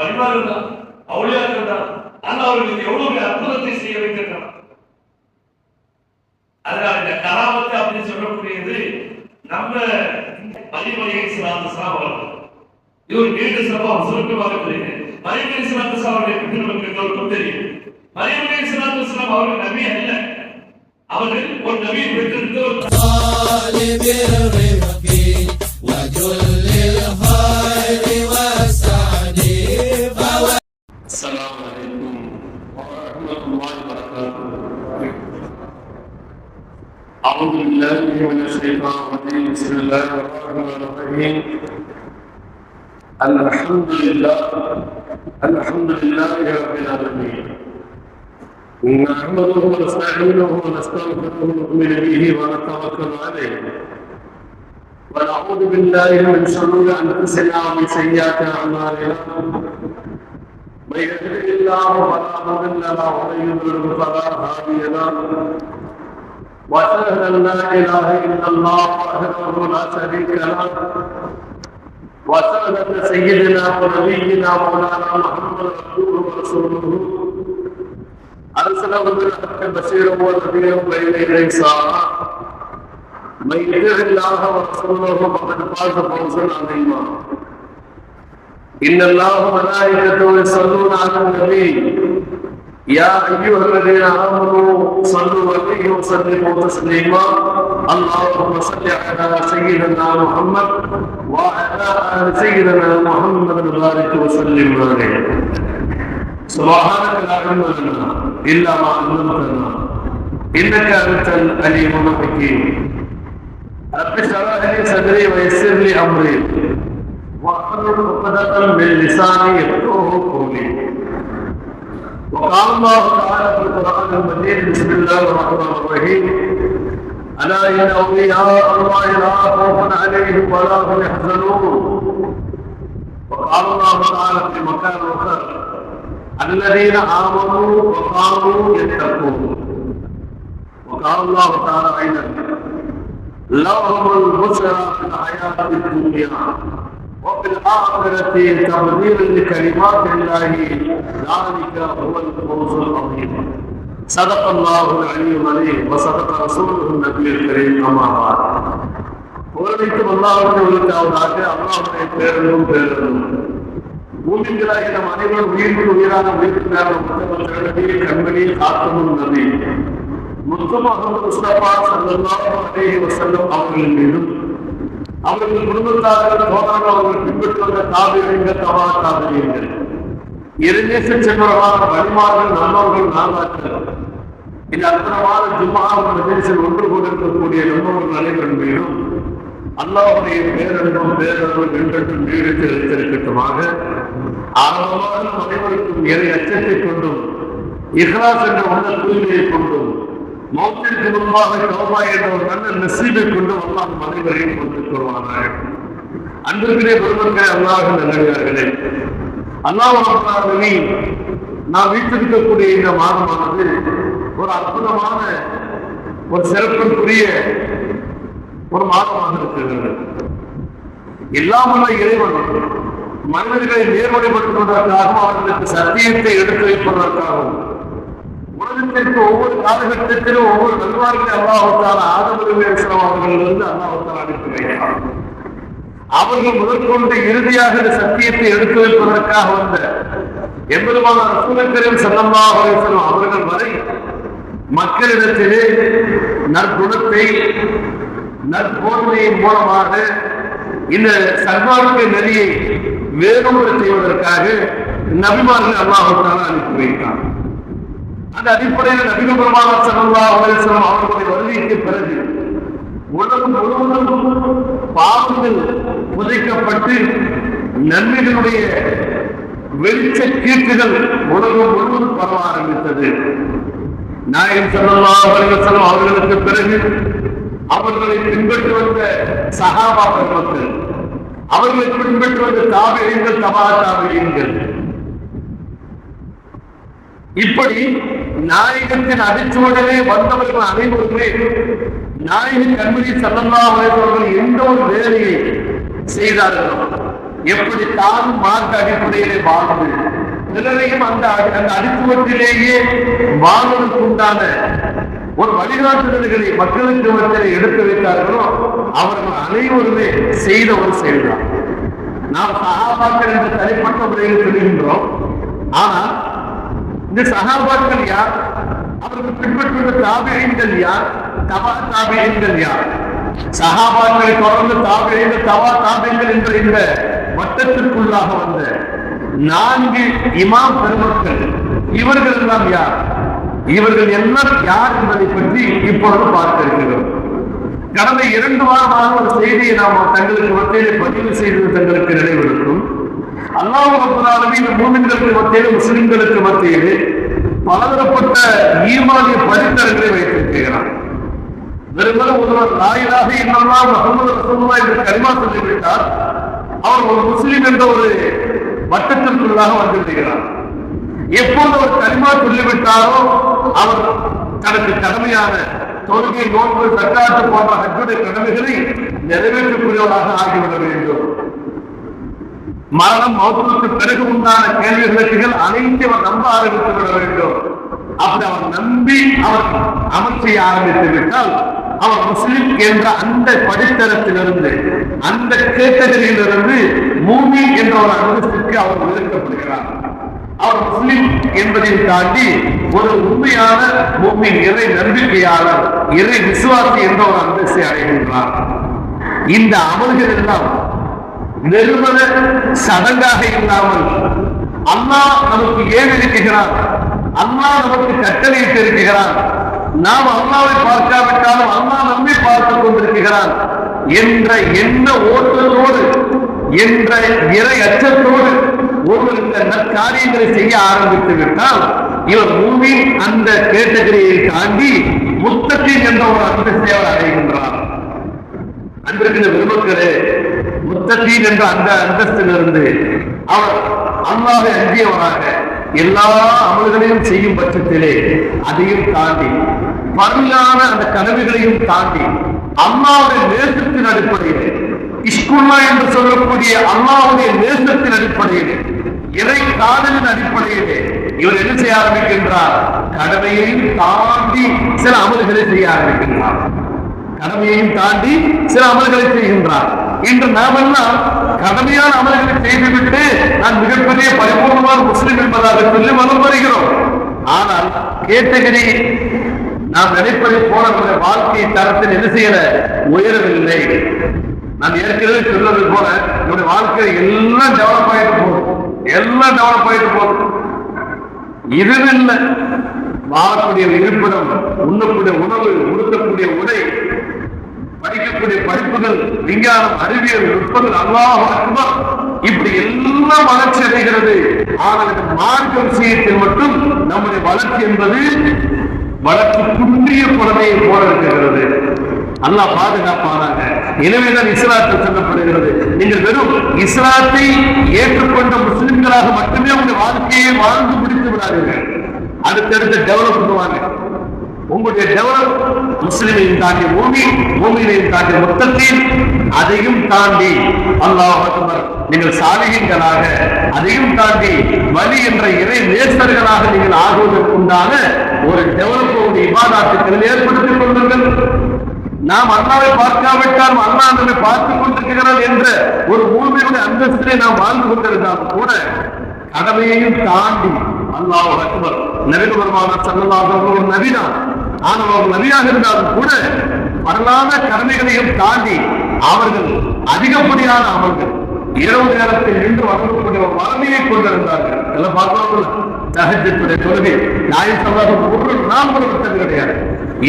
வழிபாடு தான், அவுளியாக்கள் தான். ஆனால் அவர்களுக்கு எவ்வளவு அற்புதத்தை செய்ய வைக்கின்றனர். அதனால இந்த கராமத்து அப்படின்னு சொல்லக்கூடியது நம்ம மரியம் அலைஹிஸ்ஸலாம் அவர்கள் இது ஒரு நீண்ட சம்பவம், சுருக்கமாக தெரியும். மரியம் அலைஹிஸ்ஸலாம் அவர்களை பற்றி நமக்கு எல்லோருக்கும் தெரியும். மரியம் அலைஹிஸ்ஸலாம் அவர்கள் நபி அல்ல, அவர்கள் ஒரு நபியை பெற்றிருந்த ஒரு அஸ்ஸலாமு அலைக்கும் வரஹ்மத்துல்லாஹி வபரகாத்துஹு. أعوذ بالله من الشيطان الرجيم. بسم الله الرحمن الرحيم. الحمد لله رب العالمين. نحمده ونستعينه ونستغفره ونؤمن به ونتوكل عليه ونعوذ بالله من شرور أنفسنا ومن سيئات أعمالنا. من يهده الله فلا مضل له ومن يضلل فلا هادي له. وأشهد أن لا إله إلا الله وحده لا شريك له. وأشهد أن سيدنا ونبينا مولانا محمد عبده ورسوله أرسله بالحق بشيرا ونذيرا بين يدي الساعة. من يطع الله ورسوله فقد فاز فوزا عظيما. إن الله وملائكته يصلون على النبي يا أيها الذين آمنوا صلوا عليه وسلموا تسليما. اللهم صل على سيدنا محمد وعلى آل سيدنا محمد وبارك وسلم عليه. سبحانك لا علم لنا إلا ما علمتنا إنك أنت العليم الحكيم. رب اشرح لي صدري ويسر لي أمري واحلل عقدة من لساني يفقهوا قولي. وقال الله تعالى في القرآن المجيد. بسم الله الرحمن الرحيم. ألا إن أولياء الله لا خوف عليهم ولا هم يحزنون. وقال الله تعالى في مكان آخر الذين آمنوا وقاموا يتقون. وقال الله تعالى أيضا لهم البشرى في الحياة الدنيا وفي الآخرة تبديل لكلمات الله ذلك هو الفوز العظيم. صدق الله العلي العظيم وصدق رسوله النبي الكريم. أما بعد. ஒருவருக்கும் அல்லாஹ்வுக்கு உரித்தாவதாக அல்லாஹ்வுடைய பேரன்பும் பேரன்பும் மூமின்களாகிய நம் அனைவரும் உயிருக்கு உயிரான உயிருக்கு கண்மணி காத்தமும் நபி முஹம்மது முஸ்தபா ஸல்லல்லாஹு அலைஹி வஸல்லம் அவர்களின் மீதும் அவர்கள் குடும்பத்தார்கள் தோழர்கள் அவர்கள் பின்பற்றி வந்த தாபியீன்கள் தபா தாபியீன்கள் இறைநேச செல்வர்களான வழிமார்கள் நல்லவர்கள் நாதாக்கள் இந்த அற்புதமான ஜும்ஆ மஜ்லிஸில் ஒன்று கூடியிருக்கக்கூடிய நம்மவர்கள் அனைவரின் மீதும் அல்லாஹ்வுடைய பேரன்பும் பேரருளும் என்றென்றும் நீடித்து இருக்கட்டுமாக. ஆரம்பமாக நம் அனைவருக்கும் இறை அச்சத்தை கொண்டும் இஹ்லாஸ் என்ற உள்ள தூய்மையை கொண்டும் மௌத்திற்கு முன்பாக தௌபா என்ற ஒரு நல்ல நசீபை கொண்டு அல்லாஹ் அனைவரையும் கொண்டு வருவானாக. அன்பிற்குரிய பெருமக்களே, அல்லாஹ் நல்லடியார்களே, அல்லாஹ் நாம் வீட்டிருக்கக்கூடிய இந்த மாதமானது ஒரு அற்புதமான ஒரு சிறப்புக்குரிய ஒரு மாதமாக இருக்கிறது. எல்லாமுள்ள இறைவன் மனிதர்களை நேர்வழிப்படுத்துவதற்காகவும் அவர்களுக்கு சத்தியத்தை எடுத்து வைப்பதற்காகவும் உலகத்திற்கு ஒவ்வொரு காலகட்டத்திலும் ஒவ்வொரு நல்வார்களை அல்லாஹ்வுத்தாலா ஆதம் அலைஹிஸ்ஸலாம் அவர்களிலிருந்து அல்லாஹ்வுத்தாலா அனுப்பி வைத்தார். அவர்கள் முதற்கொண்டு இறுதியாக இந்த சத்தியத்தை எடுத்து வைப்பதற்காக வந்த எம்பெருமான ரசூலுல் கரீம் ஸல்லல்லாஹு அலைஹி வஸல்லம் அவர்கள் வரை மக்களிடத்திலே நற்குணத்தை நற்போதனையின் மூலமாக இந்த சன்மார்க்க நெறியை வேறுமுறை செய்வதற்காக நபிமார்கள் அல்லாஹ்வுத்தாலா அனுப்பி வைத்தார். அந்த அடிப்படையில் நபிகள் பெருமானார் ஸல்லல்லாஹு அலைஹி வஸல்லம் அவர்களுடைய வருகைக்கு பிறகு உலகம் முழுவதும் பாவங்கள் புதைக்கப்பட்டு நன்மைகளுடைய வெளிச்ச கீர்த்திகள் உலகம் முழுவதும் பரவ ஆரம்பித்தது. நாயகம் ஸல்லல்லாஹு அலைஹி வஸல்லம் அவர்களுக்கு பிறகு அவர்களை பின்பற்றி வந்த சஹாபா பெருமக்கள், அவர்களை பின்பற்றி வந்த தாபியீன்கள், தபா தாபியீன்கள், இப்படி நாயகத்தின் அடிச்சுவடலே வந்தவர்கள் அனைவருமே நாயகன் கண்மணி ஸல்லல்லாஹு அலைஹி வஸல்லம் எந்த ஒரு வேலையை செய்தார்களோ எப்படி தானும் மார்க்க அடிப்படையிலே வாழ்ந்து சிலரையும் அந்த அடித்துவத்திலேயே வாழ்வதற்கு உண்டான ஒரு வழிகாட்டுதல்களை மக்களுக்கு மத்தியில் எடுத்து வைத்தார்களோ அவர்கள் அனைவருமே செய்த ஒரு செயல்தான். நாம் சகாபாக்கள் என்று தனிப்பட்ட முறையில் சொல்கின்றோம். ஆனால் இந்த சகாபாக்கள் யார்? அவருக்கு பின்பற்றுள்ள தாபியீன்கள் யார்? தபா தாபியீன்கள் யார்? சகாபாக்களை தொடர்ந்து தாபியீன்கள், தபா தாபியீன்கள் என்ற இந்த வட்டத்திற்குள்ளாக வந்த 4 இமாம் பெருமக்கள், இவர்கள் எல்லாம் யார்? இவர்கள் எல்லாம் யார் என்பதை பற்றி இப்பொழுது பார்க்க இருக்கிறோம். கடந்த 2 வாரமாக ஒரு செய்தியை நாம் தங்களுக்கு மத்தியிலே பதிவு செய்தது தங்களுக்கு நினைவிருக்கும். அல்லாஹ் ரப்பல் ஆலமீன் மூமின்களுக்கு மத்தியிலே, முஸ்லிம்களுக்கு மத்தியிலே பலதரப்பட்ட ஈமானிய படித்தரங்களை வைத்திருக்கிறார். வெறுமனே ஒருவர் லா இலாஹ இல்லல்லாஹ் முஹம்மது ரசூலுல்லாஹ் என்று கலிமா சொல்லிவிட்டார், அவர் ஒரு முஸ்லிம் என்ற ஒரு வட்டத்திற்குள்ளாக வந்துவிடுகிறார். எப்போது அவர் கலிமா சொல்லிவிட்டாரோ அவர் தனக்கு கடமையான தொழுகை, நோன்பு, ஜக்காத்து போன்ற ஹஜ்ஜுடைய கடமைகளை நிறைவேற்றக்கூடியவராக ஆகிவிட வேண்டும். மரணம் மௌத்துக்கு பிறகு உண்டான கேள்விகளுக்கு அனைத்து அவர் நம்ப ஆரம்பித்து விட வேண்டும். அப்படி அவர் நம்பி அவர் அமல் செய்ய ஆரம்பித்து விட்டால் அவர் முஸ்லிம் என்ற அந்த படித்தரத்திலிருந்து, அந்த கேட்டகரியிலிருந்து மூமின் என்ற ஒரு அந்தஸ்துக்கு அவர் உயர்த்தப்படுகிறார். அவர் முஸ்லிம் என்பதை தாண்டி ஒரு உண்மையான மூமின், இறை நம்பிக்கையாளர், இறை விசுவாசி என்ற ஒரு அந்தஸ்தை அடைகின்றார். இந்த அமல்கள் எல்லாம் நிறுவன சடங்காக இல்லாமல் அல்லாஹ் நமக்கு ஏன் இருக்கிறார், அல்லாஹ் நமக்கு கட்டளையிட்டு இருக்கிறார், நாம் அல்லாஹ்வை பார்க்காவிட்டாலும் அல்லாஹ் நம்மை பார்த்துக் கொண்டிருக்கிறான் என்ற எண்ண ஓட்டத்தோடு, என்ற இறை அச்சத்தோடு ஒருவர் இந்த நற்காரியங்களை செய்ய ஆரம்பித்து விட்டால் இவர் மூமின் அந்த கேட்டகரியை தாண்டி முத்தகீன் என்ற ஒரு அந்தஸ்தை அவர் அடைகின்றார். அன்பிற்கிற பெருமக்களே, முத்தகீன் என்ற அந்த அந்தஸ்திலிருந்து அவர் அல்லாஹ்வை அஞ்சியவராக எல்லா அமல்களையும் செய்யும் பட்சத்திலே அதையும் தாண்டி பரலான அந்த கனவுகளையும் தாண்டி அல்லாஹ்வுடைய நேசத்தின் அடிப்படையிலே, இஷ்குல்லா என்று சொல்லக்கூடிய அல்லாஹ்வுடைய நேசத்தின் அடிப்படையிலே, இறை காதலின் அடிப்படையிலே இவர் என்ன செய்ய ஆரம்பிக்கின்றார்? கடமையையும் தாண்டி சில அமல்களை செய்ய ஆரம்பிக்கின்றார். கடமையையும் தாண்டி சில அமல்களை செய்கின்றார். இன்று நாம் எல்லாம் கடமையான அமல்களை செய்துவிட்டு நான் மிகப்பெரிய பரிபூர்ணமான முஸ்லிம் என்பதாக சொல்லி மனம் வருகிறோம். ஆனால் கேட்டகரி நாம் நினைப்பதை போல நம்முடைய வாழ்க்கை தரத்தில் என்ன செய்யல, உயரவில்லை. நான் ஏற்கனவே சொல்றது போல நம்முடைய வாழ்க்கை எல்லாம் டெவலப் ஆயிட்டு போகும், எல்லாம் டெவலப் ஆயிட்டு போகும். இதுவில்லை, வாழக்கூடிய இருப்பிடம், உண்ணக்கூடிய உணவு, உடுத்தக்கூடிய உடை, படிக்கக்கூடிய படிப்புகள், விஞ்ஞானம், அறிவியல், நுட்பங்கள், அல்லாஹ் அக்பர், இப்படி எல்லாம் வளர்ச்சி அடைகிறது. ஆனால் இந்த மார்க்க விஷயத்தில் மட்டும் நம்முடைய வளர்ச்சி என்பது வளர்ச்சி குன்றிய குழந்தையை போல இருக்கிறது. அல்லாஹ் பாதுகாப்பானாங்க. எனவேதான் இஸ்லாத்தில் சொல்லப்படுகிறது, நீங்கள் வெறும் இஸ்லாத்தை ஏற்றுக்கொண்ட முஸ்லிம்களாக மட்டுமே உங்களுடைய வாழ்க்கையை வாழ்ந்து முடித்து விடாதீர்கள். அடுத்தடுத்து டெவலப் பண்ணுவாங்க. உங்களுடைய டெவலப் முஸ்லிமையும் தாண்டி மூமினையும் தாண்டி முத்தகீன், அதையும் தாண்டி அல்லாஹ் அக்பர் நீங்கள் சாலிஹீன்களாக, அதையும் தாண்டி வலி என்ற இறை நேசர்களாக நீங்கள் ஆகுவதற்குண்டான ஒரு டெவலப் உங்களுடைய இபாதத்துக்களை ஏற்படுத்திக் கொள்ளுங்கள். நாம் அல்லாஹ்வை பார்க்காவிட்டால் அல்லாஹ் நம்மை பார்த்துக் கொண்டிருக்கிறார் என்ற ஒரு மூமினுடைய அந்தஸ்திலே நாம் வாழ்ந்து கொண்டிருந்தாலும் கூட கடமையையும் தாண்டி அல்லாஹ் அக்பர், நபி பெருமானார் ஸல்லல்லாஹு அலைஹி வஸல்லம் ஒரு நபிதான். ஆனால் அவர் நபியாக இருந்தாலும் கூட வரலான கடமைகளையும் தாண்டி அவர்கள் அதிகப்படியான அமல்கள், இரவு நேரத்தில் நின்று வணங்கக்கூடிய ஒரு வறுமையை கொண்டிருந்தார்கள். எல்லாம் பார்க்கணும். தஹஜ்ஜுடைய தொழுகை நாயகம் ஸல்லல்லாஹு அலைஹி வஸல்லம் ஒரு நாள் கூட விட்டது கிடையாது.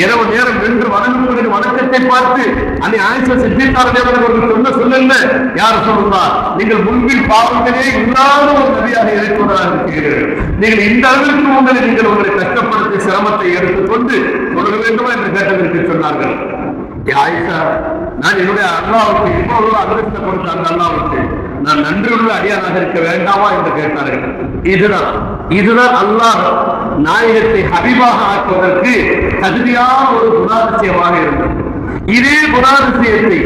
இரவு நேரம் நின்று வணங்கக்கூடிய வணக்கத்தை பார்த்து அன்னை ஆயிஷா சித்திகார் அவர்கள் சொன்ன சொல்லல, யார் சொல்லுவா, நீங்கள் முன்பில் பாவங்களே இல்லாத ஒரு நபியாக இருக்கிறதாக இருக்கிறீர்கள். நீங்கள் இந்த அளவிற்கு உங்களை கஷ்டப்படுத்தி சிரமத்தை எடுத்துக்கொண்டு தொழ வேண்டுமா என்று கேட்டதற்கு சொன்னார்கள், ஆயிஷா, நான் என்னுடைய அல்லாஹ்வுக்கு இவ்வளவு அதிர்ஷ்டம் கொடுத்த அந்த அல்லாஹ்வுக்கு நான் நன்றியுள்ள அடியானாக இருக்க வேண்டாமா என்று கேட்டார்கள். இதுதான் அல்லாஹ் நாயகத்தை ஹபீபாக ஆக்குவதற்கு தகுதியான ஒரு குணாதிசயமாக இருந்தது. இதே குணாதிசயத்தை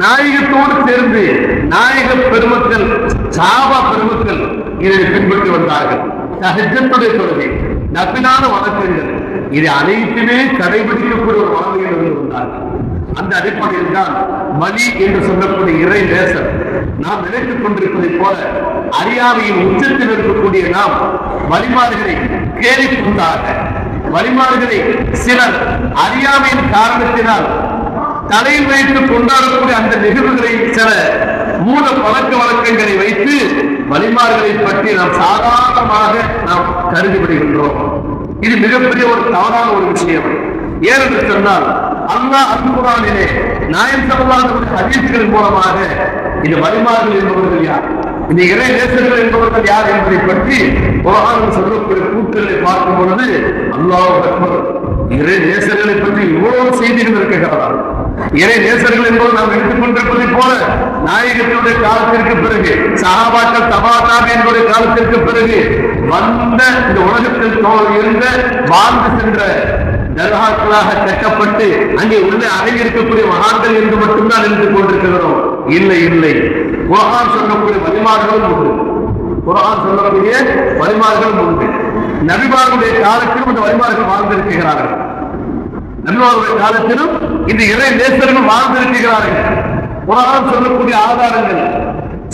நாயகத்தோடு சேர்ந்து நாயக பெருமக்கள் சாபா பெருமக்கள் இதை பின்பற்றி வந்தார்கள். தஹஜ்ஜுடைய தொழுகை, நபிலான வணக்கங்கள், இதை அனைத்துமே கடைபிடிக்கக்கூடிய ஒரு வாழ்க்கையில் இருந்து வந்தார்கள். அந்த அடிப்படையில் தான் வலி என்று சொல்லக்கூடிய இறை நேசர் நாம் நினைத்துக் கொண்டிருப்பதை போல அறியாமையின் உச்சத்தில் இருக்கக்கூடிய நாம் வழிமாறுகளை கேலி கூட்டாக, வழிமாறுகளை சிலர் அறியாமையின் காரணத்தினால் தலையில் வைத்து கொண்டாடக்கூடிய அந்த நிகழ்வுகளை சில மூல பழக்க வழக்கங்களை வைத்து வழிமாறுகளை பற்றி நாம் சாதாரணமாக நாம் கருதிவிடுகின்றோம். இது மிகப்பெரிய ஒரு தவறான ஒரு விஷயம். ஏனென்று சொன்னால் அல்லாஹ் அல்-குர்ஆனிலே நாயகம் ஸல்லல்லாஹு அலைஹி வஸல்லம் ஹதீஸ்களின் மூலமாக இந்த வழிமாறுகள் என்பவர்கள் யார், இந்த இறை நேசர்கள் என்பவர்கள் யார் என்பதை பற்றி குர்ஆனில் சொல்லக்கூடிய கூற்றுகளை பார்க்கும் பொழுது அல்லாஹ் அக்பர், இறை நேசர்களை பற்றி இவ்வளவு செய்திகள் இருக்கிறார்கள். இறை நேசர்கள் என்பது நாம் எடுத்துக் கொண்டிருப்பதை போல நாயகத்தினுடைய காலத்திற்கு பிறகு சஹாபாக்கள் தபாதாபி என்புடைய காலத்திற்கு பிறகு வந்த இந்த உலகத்தில் இருந்த வாழ்ந்து சென்ற தர்காக்களாக கட்டப்பட்டு அங்கே உள்ள அடங்கி இருக்கக்கூடிய மகான்கள் என்று மட்டும்தான் நினைத்துக் கொண்டிருக்கிறோம். இல்லை இல்லை, குர்ஆன் சொல்லக்கூடிய வழிமார்களும் உண்டு, குர்ஆன் சொல்லக்கூடிய வழிமார்களும் உண்டு. நபிமார்களுடைய காலத்திலும் இந்த வழிமார்கள் வாழ்ந்திருக்கிறார்கள். நபிமார்களுடைய காலத்திலும் இந்த இறை நேசர்கள் வாழ்ந்திருக்கிறார்கள். குர்ஆன் சொல்லக்கூடிய ஆதாரங்கள்,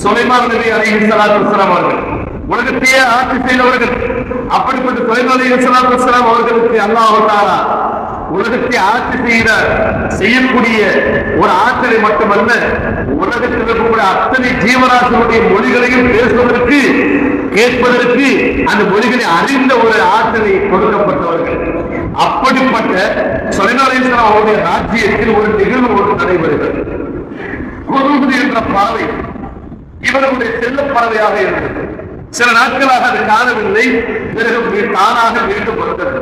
சுலைமான் நபி அலைஹிஸ்ஸலாத்து வஸ்ஸலாம் அவர்கள் உலகத்தையே ஆட்சி செய்தவர்கள். அப்படிப்பட்ட சுலைமான் அலைஹிஸ்ஸலாத்து வஸ்ஸலாம் அவர்களுக்கு அல்லாஹ் தஆலா உலகத்தை ஆட்சி செய்யக்கூடிய ஒரு ஆற்றலை மட்டுமல்ல, உலகத்தில் இருக்கக்கூடிய அத்தனை ஜீவராசிகளுடைய மொழிகளையும் பேசுவதற்கு, கேட்பதற்கு, அந்த மொழிகளை அறிந்த ஒரு ஆற்றலை கொடுக்கப்பட்டவர்கள். அப்படிப்பட்ட சுலைமான் அலைஹிஸ்ஸலாம் அவருடைய ராஜ்யத்தில் ஒரு நிகழ்வு ஒன்று நடைபெறுகிறது. குருது என்ற பறவை இவர்களுடைய செல்ல பறவையாக இருந்தது. சில நாட்களாக அது காணவில்லை. பிறகு தானாக மீண்டும் வந்தது.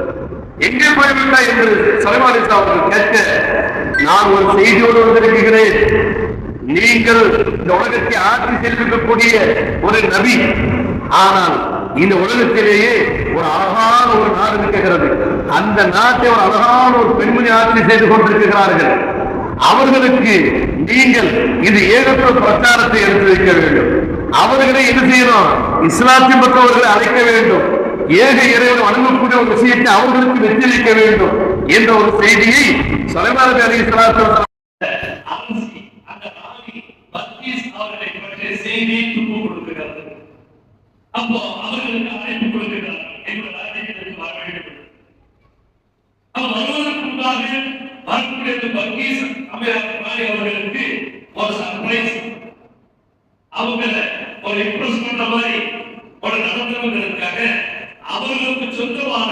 எங்கே போய்விட்டாய் என்று சுலைமான் அலைஹிஸ்ஸலாம் அவர்கள் கேட்க, நான் ஒரு செய்தியோடு வந்திருக்கிறேன். நீங்கள் இந்த உலகத்தை ஆட்சி செய்திருக்கக்கூடிய ஒரு நபி, ஆனால் இந்த உலகத்திலேயே ஒரு அழகான ஒரு நாடு இருக்கிறது. அந்த நாட்டை ஒரு அழகான ஒரு பெண்மணி ஆட்சி செய்து கொண்டிருக்கிறார்கள். அவர்களுக்கு நீங்கள் இது ஏகத்துவ பிரச்சாரத்தை எடுத்து வைக்க வேண்டும். அவர்களை என்ன செய்யணும்? இஸ்லாத்தின் பக்கம் அவர்களை அழைக்க வேண்டும். ஏக இறைவன் வணங்கக்கூடிய ஒரு விஷயத்தை அவர்களுக்கு வெற்றியளிக்க வேண்டும் என்ற ஒரு செய்தியை சுலைமான் நபி அலைஹிஸ்ஸலாத்து வஸலாம் செய்தியை துப்பு கொடுக்கிறார்கள். அப்போ அவர்களுக்கு அழைப்பு கொடுக்கிறார்கள், எங்கள் ராஜ்யத்திற்கு வர வேண்டும். வருவதற்கு முன்பாக வரக்கூடிய பல்கீஸ் அவர்களுக்கு ஒரு சர்ப்ரைஸ், அவங்கள ஒரு இம்ப்ரெஸ் பண்ற மாதிரி ஒரு நடத்துவதற்காக அவர்களுக்கு சொந்தமான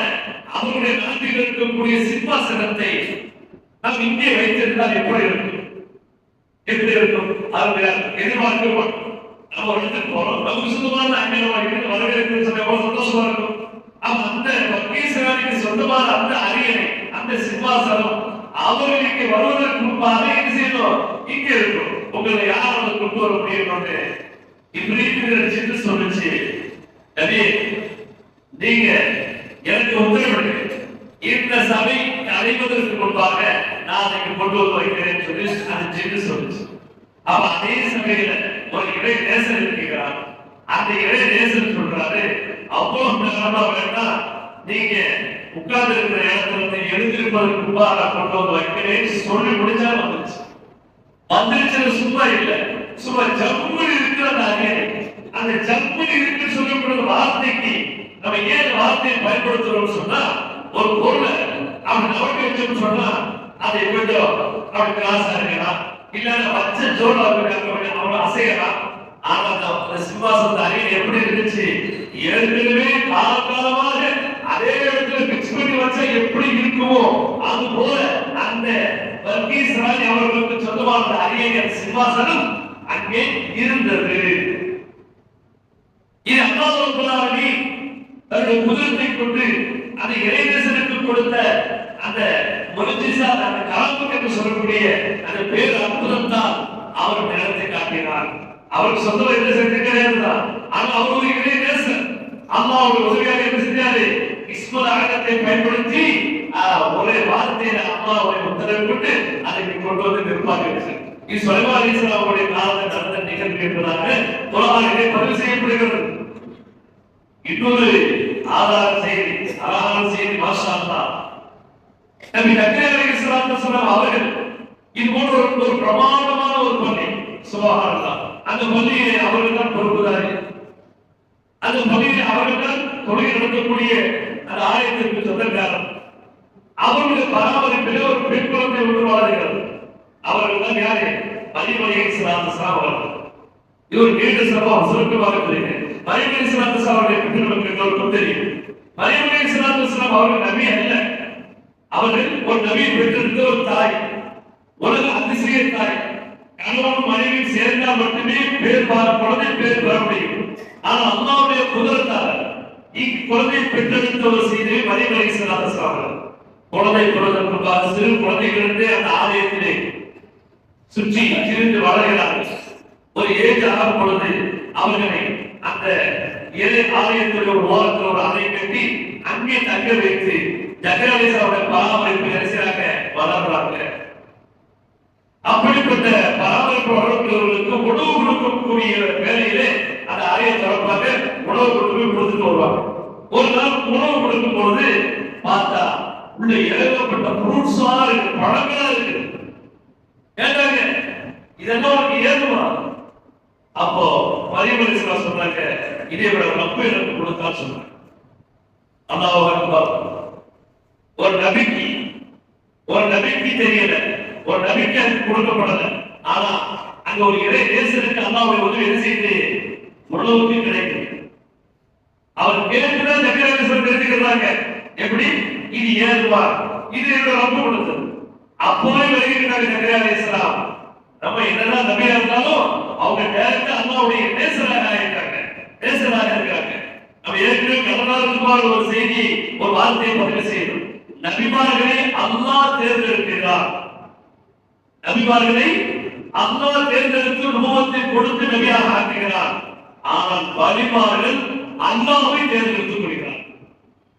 அவருடைய நாட்டில் இருக்கக்கூடிய சிம்மாசனத்தை நாம் இங்கே வைத்திருந்தால் எப்படி இருக்கும்? எப்படி இருக்கும்? அவர்கள் எதிர்பார்க்க நம்ம ஒரு இடத்துக்கு போறோம், நமக்கு சொந்தமான அங்கீகாரம் வரவேற்கிறது, சந்தோஷமா இருக்கும். அந்த பக்கீஸ்வரனுக்கு சொந்தமான அந்த அரியணை, அந்த சிம்மாசனம் அவர்களுக்கு வருவதற்கு முன்பாக என்ன செய்யணும்? இங்கே இருக்கும். உங்களை யாராவது கொண்டு வர முடியும்? இப்படி சொல்லிச்சு, நீங்க எனக்கு உத்தரவிடு, இந்த சபை அடைவதற்கு முன்பாக நான் இங்க கொண்டு வந்து வைக்கிறேன் சொல்லி அது சொல்லிச்சு. அப்ப அதே சபையில ஒரு இறை நேசர் இருக்கிறார். அந்த இறை நேசர் சொல்றாரு, அவ்வளவு நேரமா வேண்டாம், நீங்க உட்கார்ந்து இருக்கிற இடத்துல எழுந்திருப்பதற்கு முன்பாக கொண்டு வந்து வைக்கிறேன் சொல்லி முடிச்சா வந்துச்சு. வந்துருச்சு சும்மா இல்ல, சும்மா ஜம்முன்னு இருக்கிற அந்த அரியணை, அந்த ஜம்முன்னு இருக்கு சொல்லக்கூடிய வார்த்தைக்கு நம்ம ஏன் வார்த்தையை பயன்படுத்துறோம்னு சொன்னா, ஒரு பொருளை அவன் நவட்டி வச்சோம்னு சொன்னா அதை கொஞ்சம் அவன் கிளாஸா இருக்கலாம், இல்ல பச்சை ஜோடா அவன் அசையலாம். ஆனா அந்த சிம்மாசனத்தை அரியணை எப்படி இருந்துச்சு? ஏற்கனவே காலகாலமாக அதே இடத்துல பிக்ஸ் பண்ணி வச்சா எப்படி இருக்குமோ அது போல அந்த பல்கீஸ் ராணி அவர்களுக்கு சொந்தமான அரியணை சிம்மாசனம் அங்கே இருந்தது. இது அல்லாஹ் ரப்பல் ஆலமீன் தன்னுடைய குதிரத்தை கொண்டு அந்த இறைநேசனுக்கு கொடுத்த அந்த முஜிஸா, அந்த கலாமுக்கு என்று சொல்லக்கூடிய அந்த பேர் அற்புதம் தான் அவர் நேரத்தை காட்டினார். அவருக்கு சொந்த இறைநேசன் கிடையாது தான், ஆனால் அவர் ஒரு இறைநேசன். அல்லாஹ்வுடைய உதவியாக என்ன செஞ்சாரு? இஸ்முல் ஆகத்தை பயன்படுத்தி ஒரே வார்த்தையில அல்லாஹ்வுடைய உத்தரவு கொண்டு அதை கொண்டு வந்து நிர்வாகித்தார். இது சுலைமான் அலைஹிஸ்ஸலாமுடைய காலத்தில் நடந்த நிகழ்வு என்பதாக குர்ஆனிலே பதிவு செய்யப்படுகிறது. இன்னொரு ஆதார செய்தி, அழகான செய்தி, மாஷா அல்லாஹ். நபி ஜக்கரியா அலைஹிஸ்ஸலாத்து வஸலாம் அவர்கள் இது போன்ற ஒரு பிரமாண்டமான ஒரு பள்ளி, சுப்ஹானல்லாஹ், அந்த பள்ளியை அவர்கள் தான் பொறுப்புதாரி. அந்த பள்ளியை அவர்கள் தான் தொழுகை நடத்தக்கூடிய அந்த ஆலயத்திற்கு சொந்தக்காரர். அவருடைய பராமரிப்பிலே ஒரு பெண் குழந்தை உருவாகிறது. அவர்கள் தான் யாரு? மரியம் அலைஹிஸ்ஸலாத்து வஸலாம் அவர்கள். இது ஒரு நீண்ட சம்பவம், சுருக்கமாக சொல்கிறேன். மரியம் அலைஹிஸ்ஸலாத்து வஸலாம் அவருடைய பற்றி நமக்கு எல்லோருக்கும் தெரியும். மரியம் அலைஹிஸ்ஸலாத்து வஸலாம் அவர்கள் நபி அல்ல. அவர்கள் ஒரு நபியை பெற்றெடுத்த ஒரு தாய், உலக அதிசய தாய். கணவன் மனைவி சேர்ந்தால் மட்டுமே குழந்தை பேர் பெற முடியும். ஆனால் அல்லாஹ்வுடைய குதிரத்தால் இக்குழந்தை பெற்றெடுத்த ஒரு செய்தி மரியம் அலைஹிஸ்ஸலாத்து வஸலாம் அவர்கள். குழந்தை பிறந்ததற்கு சிறு குழந்தைகளிலிருந்து அந்த ஆலயத்திலே சுற்றி திரிந்து வளர்கிறார்கள். ஒரு ஏஜ் ஆகும் பொழுது அவர்களை அந்த ஆலயத்தில் ஒரு ஓரத்தில் ஒரு அறை கட்டி அங்கே தங்க வைத்து ஜக்கரியா அலைஹிஸ்ஸலாமுடைய பராமரிப்பு அரசியாக வளர்கிறாங்க. அப்படிப்பட்ட பராமரிப்பு வளர்க்கிறவர்களுக்கு உணவு கொடுக்கக்கூடிய வேலையிலே அந்த அறையை திறப்பாங்க, உணவு கொடுத்துட்டு வருவாங்க. ஒரு நாள் உணவு கொடுக்கும் பொழுது பார்த்தா உள்ள ஏகப்பட்ட ஃப்ரூட்ஸா இருக்கு, பழங்களா இருக்கு. கேட்டாங்க, இதெல்லாம் உனக்கு ஏதுமா? அப்போ மரியம் அலைஹிஸ்ஸலாம் சொன்னாங்க, இதை விட ரப்பு எனக்கு கொடுத்தான்னு சொன்னாங்க. அல்லாஹ் அக்பர். ஒரு நபிக்கு தெரியல, ஒரு நபிக்கு அது கொடுக்கப்படல. ஆனா அங்க ஒரு இறை தேசத்துக்கு அல்லாஹ்வுடைய உதவி என்ன செய்து உணவுக்கு கிடைக்குது. அவர் கேட்டுதான் ஜக்கரியா அலைஹிஸ்ஸலாம் தெரிஞ்சுக்கிறாங்க. எப்படி? இது ஏதுவா? இது என்னோட ரப்பு கொடுத்தது. அப்போவே வருகிறாங்க ஜக்கரியா அலைஹிஸ்ஸலாம். நம்ம என்னதான் நபியா இருந்தாலும் அவங்க டைரக்டா அல்லாஹ்வுடைய நேசராக ஆயிட்டாங்க, நேசராக இருக்காங்க. நம்ம ஏற்கனவே கடனாளர்கள் ஒரு செய்தி, ஒரு வார்த்தையை பதிவு செய்யணும். நபிமார்களை அல்லாஹ் தேர்ந்தெடுக்கிறார். நபிமார்களை அல்லாஹ் தேர்ந்தெடுத்து நுபுவத்தை கொடுத்து நபியாக ஆக்குகிறார். ஆனால் வலிமார்கள் அல்லாஹ்வை தேர்ந்தெடுத்துக் கொள்கிறார்.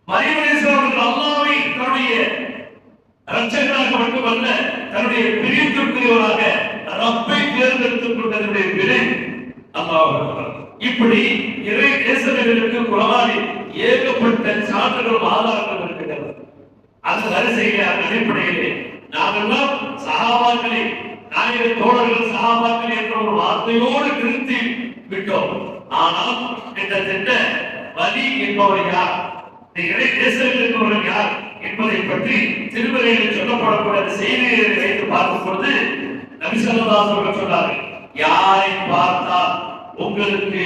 மரியம் அலைஹிஸ்ஸலாம் அல்லாஹ்வை தன்னுடைய ரட்சகராக மட்டுமல்ல, தன்னுடைய பிரியத்திற்குரியவராக ரப்பை தேர்ந்தெடுத்துக் கொண்டதனுடைய விலை அல்லாஹ் அக்பர். இப்படி இறை தேசங்களுக்கு குர்ஆனில் ஏகப்பட்ட சான்றுகள் ஆதாரங்கள் இருக்கிறது. அந்த வரிசையிலே அடிப்படையிலே நாமெல்லாம் சஹாபாக்களை, நாயக தோழர்கள் சஹாபாக்கள் என்ற ஒரு வார்த்தையோடு நிறுத்தி விட்டோம். ஆனால் கிட்டத்தட்ட வலி என்பவர் யார், இறை தேசங்களுக்கு யார் என்பதை பற்றி திருமறையில் சொல்லப்படக்கூடிய செய்தியை வைத்து பார்க்கும் பொழுது நபி ஸல்லல்லாஹு அலைஹி வஸல்லம் சொன்னார்கள், யாரை பார்த்தால் உங்களுக்கு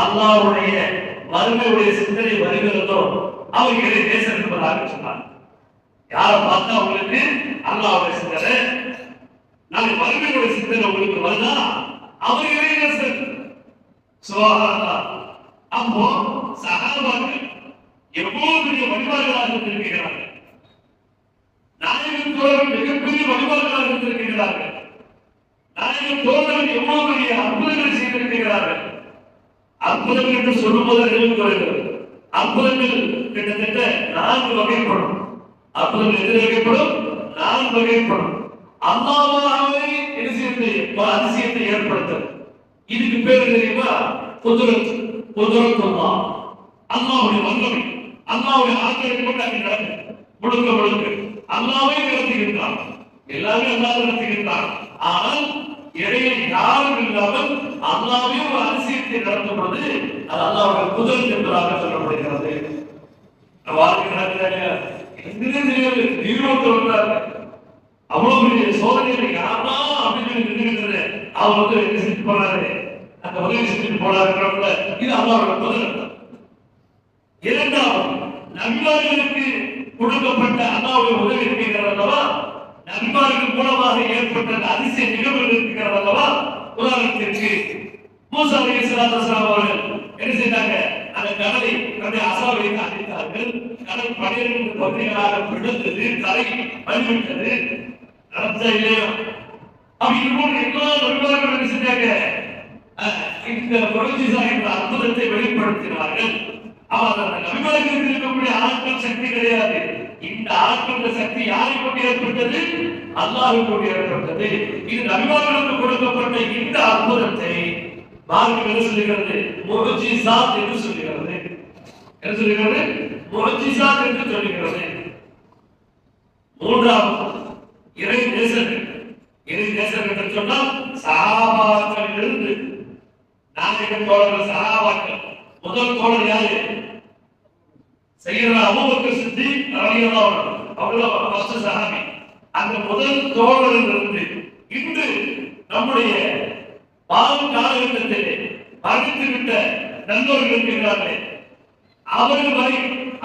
அல்லாஹ்வுடைய மறுமையுடைய சிந்தனை வருகிறதோ அவர் இறை தேசம் என்பதாக சொன்னார். யாரை பார்த்தா உங்களுக்கு அல்லாஹ்வுடைய சிந்தனை, நாளை மறுமையுடைய சிந்தனை உங்களுக்கு வருதா அவர் இறை தேசம். சுப்ஹானல்லாஹ். அப்போ சஹாபாக்கள் எவ்வளவு பெரிய வழிபாடுகளாக இருந்திருக்கிறார்கள். நாயகன் தோழர்கள் மிகப்பெரிய வழிபாடுகளாக இருந்திருக்கிறார்கள். நாயகன் தோழர்கள் எவ்வளவு பெரிய அற்புதங்களை செய்திருக்கிறார்கள். அற்புதங்கள் என்று சொல்லும்போது நினைவு வருகிறது. அற்புதங்கள் கிட்டத்தட்ட 4 வகைப்படும். அற்புதங்கள் எது வகைப்படும்? 4 வகைப்படும். அல்லாஹ்வே என்ன செய்து ஒரு அதிசயத்தை ஏற்படுத்தும். இதுக்கு பேர் தெரியுமா? குதுரத். குதுரத்துல்லாஹ், அல்லாஹ்வுடைய வல்லமை, அல்லாஹ்வுடைய ஆற்றலை கொண்டு அங்கே நடக்கும். முழுக்க அல்லாஹ்வே நடத்துகின்றான், எல்லாமே அல்லாஹ் நடத்துகின்றான். ஆனால் இடையில் யாரும் இல்லாமல் அல்லாஹ்வே ஒரு அதிசயத்தை நடத்தும் பொழுது அது அல்லாஹ்வுடைய குதுரத் என்பதாக சொல்லப்படுகிறது. வாழ்க்கை நடக்கிறாங்க, எங்கே தெரியாது, தீவிரத்தை வந்தாங்க. அவ்வளவு பெரிய சோதனைகளை யாரா அப்படின்னு நின்றுகிறது. அவர் வந்து என்ன செஞ்சு போனாரு, அந்த உதவி செஞ்சுட்டு போனாரு. இது அல்லாஹ்வுடைய குதுரத். இரண்டாவது, நபிமார்களுக்கு கொடுக்கப்பட்ட அல்லாஹ்வுடைய உதவி இருக்கிறது அல்லவா, நபிமார்கள் மூலமாக ஏற்பட்ட அதிசய நிகழ்வுகள் இருக்கிறது அல்லவா. உதாரணத்திற்கு மூசா அலைஹிஸ்ஸலாத்து வஸலாம் அவர்கள் என்ன செய்தாங்க, அந்த கடலை தன்னுடைய அசாவை அடித்தார்கள். கடல் 12 பகுதிகளாக பிளந்தது, தரை வழிவிட்டது. நடந்தா இல்லையா? அப்படி போன்ற எல்லா நபிமார்களும் என்ன செஞ்சாங்க, இந்த முஅஜிஸா என்ற அற்புதத்தை வெளிப்படுத்தினார்கள். அவர் நபிமார்களுக்கு இருக்கக்கூடிய ஆற்றல் சக்தி கிடையாது, இந்த ஆற்றல் சக்தி யாரை கொண்டு ஏற்பட்டது? அல்லாஹ் கொண்டு ஏற்பட்டது. இது நபிமார்களுக்கு கொடுக்கப்பட்ட இந்த அற்புதத்தை மார்க்கம் என்ன சொல்லுகிறது? முஅ்ஜிஸாத் என்று சொல்லுகிறது. என்ன சொல்லுகிறது? முஅ்ஜிஸாத் என்று சொல்லுகிறது. மூன்றாவது இறை நேசர்கள். இறை நேசர்கள் என்று சொன்னால் சஹாபாக்கள் இருந்து நாயகம் தோழர்கள் சஹாபாக்கள். முதல் தோழர் யாரு? சையதுனா அபூபக்கர் சித்திக் ரலியல்லாஹு அன்ஹு. அவர்கள் ஃபர்ஸ்ட் சஹாபி. அந்த முதல் தோழரிலிருந்து இன்று நம்முடைய வாழும் காலகட்டத்திலே மரணித்துவிட்ட நல்லோர்கள் இருக்கிறார்களே, அவர்கள் வரை